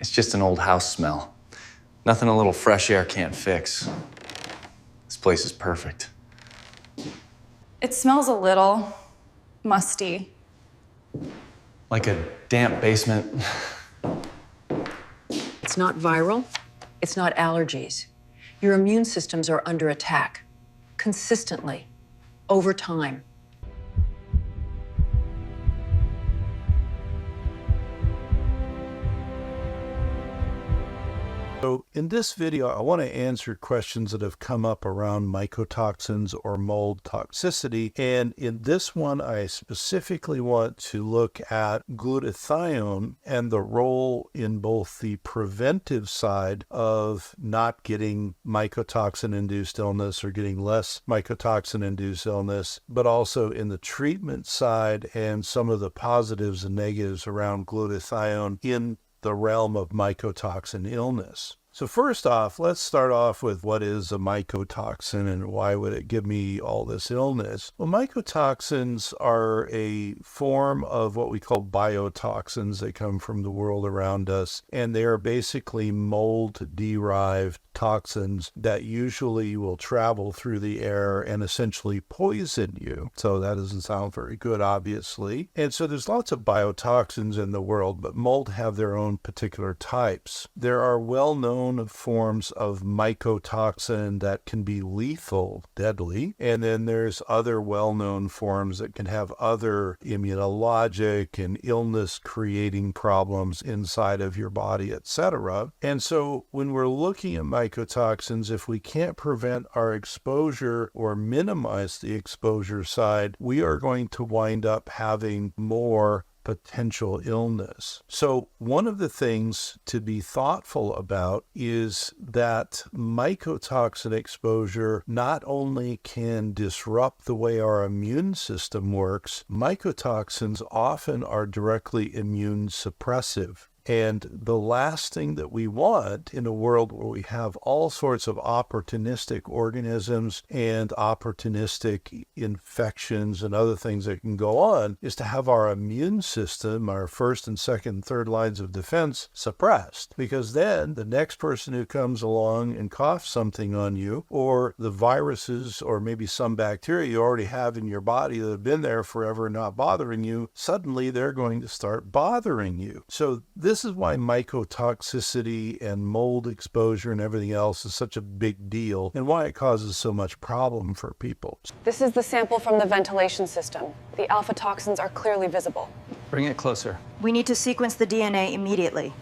It's just an old house smell. Nothing a little fresh air can't fix. This place is perfect. It smells a little musty. Like a damp basement. It's not viral. It's not allergies. Your immune systems are under attack. Consistently. Over time. So in this video, I want to answer questions that have come up around mycotoxins or mold toxicity. And in this one, I specifically want to look at glutathione and the role in both the preventive side of not getting mycotoxin-induced illness or getting less mycotoxin-induced illness, but also in the treatment side and some of the positives and negatives around glutathione in the realm of mycotoxin illness. So first off, let's start off with what is a mycotoxin and why would it give me all this illness? Well, mycotoxins are a form of what we call biotoxins. They come from the world around us, and they are basically mold-derived toxins that usually will travel through the air and essentially poison you. So that doesn't sound very good, obviously. And so there's lots of biotoxins in the world, but mold have their own particular types. There are well-known forms of mycotoxin that can be lethal, deadly, and then there's other well-known forms that can have other immunologic and illness-creating problems inside of your body, etc. And so when we're looking at mycotoxins, if we can't prevent our exposure or minimize the exposure side, we are going to wind up having more potential illness. So one of the things to be thoughtful about is that mycotoxin exposure not only can disrupt the way our immune system works, mycotoxins often are directly immune suppressive. And the last thing that we want in a world where we have all sorts of opportunistic organisms and opportunistic infections and other things that can go on is to have our immune system, our first and second and third lines of defense, suppressed. Because then the next person who comes along and coughs something on you, or the viruses or maybe some bacteria you already have in your body that have been there forever not bothering you, suddenly they're going to start bothering you. So this is why mycotoxicity and mold exposure and everything else is such a big deal and why it causes so much problem for people. This is the sample from the ventilation system. The alpha toxins are clearly visible. Bring it closer. We need to sequence the DNA immediately.